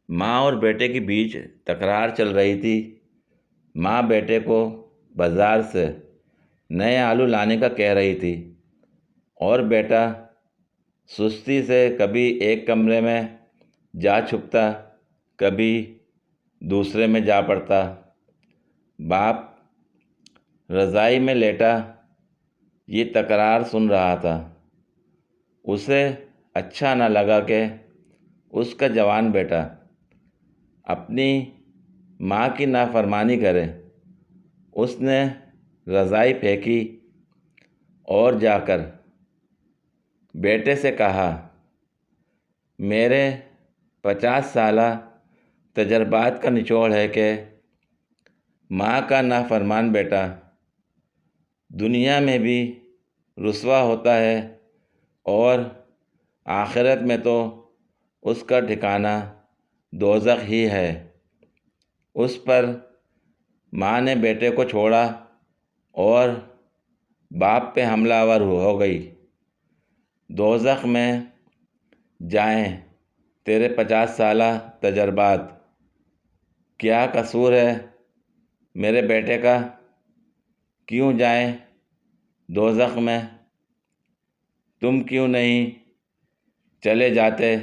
ماں اور بیٹے کے بیچ تکرار چل رہی تھی۔ ماں بیٹے کو بازار سے نئے آلو لانے کا کہہ رہی تھی اور بیٹا سستی سے کبھی ایک کمرے میں جا چھپتا، کبھی دوسرے میں جا پڑتا۔ باپ رضائی میں لیٹا یہ تکرار سن رہا تھا۔ اسے اچھا نہ لگا کہ اس کا جوان بیٹا اپنی ماں کی نافرمانی کرے۔ اس نے رضائی پھینکی اور جا کر بیٹے سے کہا، میرے 50 سالہ تجربات کا نچوڑ ہے کہ ماں کا نافرمان بیٹا دنیا میں بھی رسوا ہوتا ہے اور آخرت میں تو اس کا ٹھکانہ دوزخ ہی ہے۔ اس پر ماں نے بیٹے کو چھوڑا اور باپ پہ حملہ آور ہو گئی۔ دوزخ میں جائیں تیرے 50 سالہ تجربات، کیا قصور ہے میرے بیٹے کا؟ کیوں جائیں دوزخ میں؟ تم کیوں نہیں چلے جاتے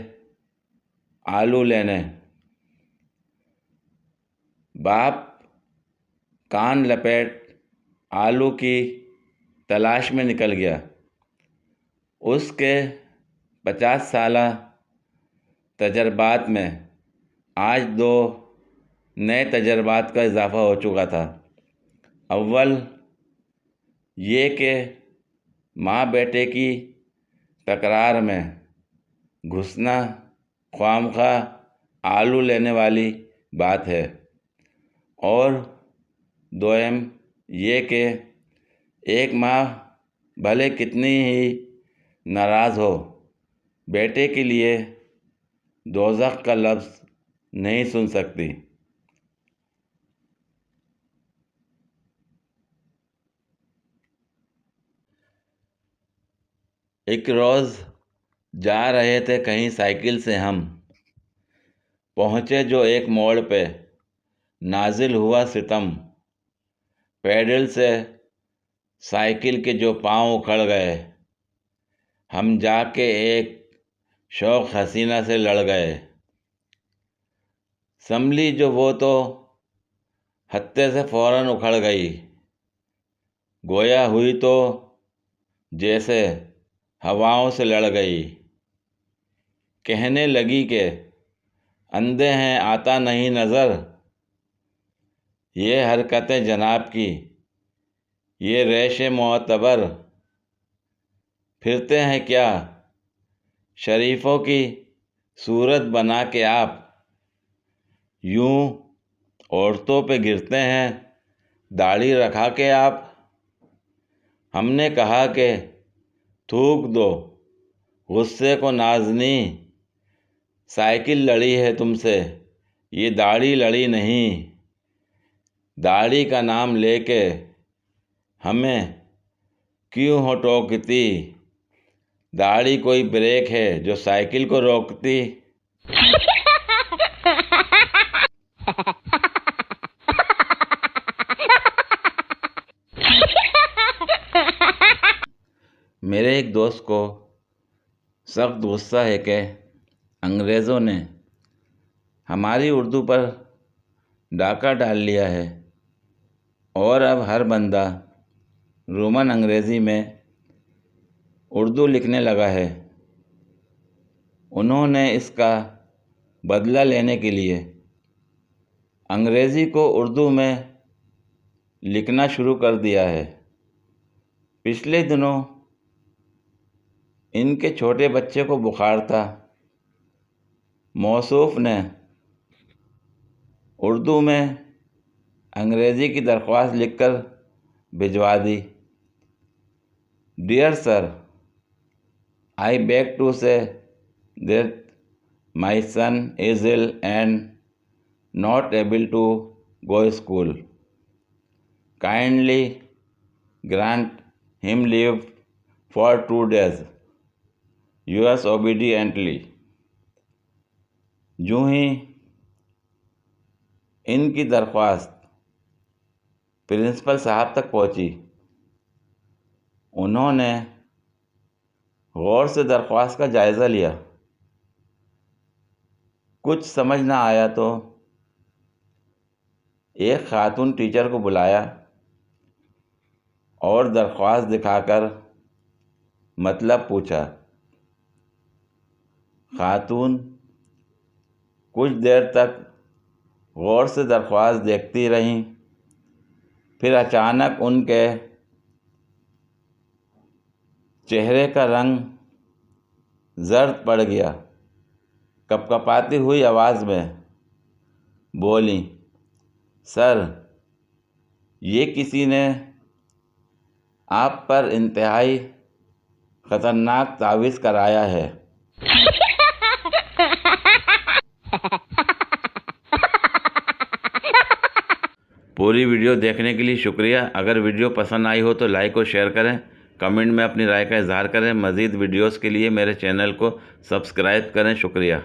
آلو لینے؟ باپ کان لپیٹ آلو کی تلاش میں نکل گیا۔ اس کے 50 سالہ تجربات میں آج 2 نئے تجربات کا اضافہ ہو چکا تھا۔ اول یہ کہ ماں بیٹے کی تکرار میں گھسنا خواہ آلو لینے والی بات ہے، اور دوئم یہ کہ ایک ماں بھلے کتنی ہی ناراض ہو، بیٹے کے لیے دوزخ کا لفظ نہیں سن سکتی۔ ایک روز جا رہے تھے کہیں سائیکل سے ہم، پہنچے جو ایک موڑ پہ نازل ہوا ستم، پیڈل سے سائیکل کے جو پاؤں اکھڑ گئے، ہم جا کے ایک شوق حسینہ سے لڑ گئے، سنبھلی جو وہ تو ہتے سے فوراً اکھڑ گئی، گویا ہوئی تو جیسے ہواؤں سے لڑ گئی، کہنے لگی کہ اندھے ہیں آتا نہیں نظر، یہ حرکتیں جناب کی یہ ریش معتبر، پھرتے ہیں کیا شریفوں کی صورت بنا کے آپ، یوں عورتوں پہ گرتے ہیں داڑھی رکھا کے آپ۔ ہم نے کہا کہ تھوک دو غصے کو نازنیں، سائیکل لڑی ہے تم سے یہ داڑھی لڑی نہیں، داڑھی کا نام لے کے ہمیں کیوں ہو ٹوکتی، داڑھی کوئی بریک ہے جو سائیکل کو روکتی۔ میرے ایک دوست کو سخت غصہ ہے کہ انگریزوں نے ہماری اردو پر ڈاکہ ڈال لیا ہے اور اب ہر بندہ رومن انگریزی میں اردو لکھنے لگا ہے۔ انہوں نے اس کا بدلہ لینے کے لیے انگریزی کو اردو میں لکھنا شروع کر دیا ہے۔ پچھلے دنوں ان کے چھوٹے بچے کو بخار تھا، موصوف نے اردو میں انگریزی کی درخواست لکھ کر بھجوا دی۔ Dear sir, I beg to say that my son is ill and not able to go school. Kindly grant him leave for 2 days. Yours obediently. یوں ہی ان کی درخواست پرنسپل صاحب تک پہنچی۔ انہوں نے غور سے درخواست کا جائزہ لیا۔ کچھ سمجھ نہ آیا تو ایک خاتون ٹیچر کو بلایا اور درخواست دکھا کر مطلب پوچھا۔ خاتون کچھ دیر تک غور سے درخواست دیکھتی رہیں، پھر اچانک ان کے چہرے کا رنگ زرد پڑ گیا۔ کپکپاتی ہوئی آواز میں بولیں، سر، یہ کسی نے آپ پر انتہائی خطرناک تعویذ کرایا ہے۔ پوری ویڈیو دیکھنے کے لیے شکریہ۔ اگر ویڈیو پسند آئی ہو تو لائک اور شیئر کریں، کمنٹ میں اپنی رائے کا اظہار کریں۔ مزید ویڈیوز کے لیے میرے چینل کو سبسکرائب کریں۔ شکریہ۔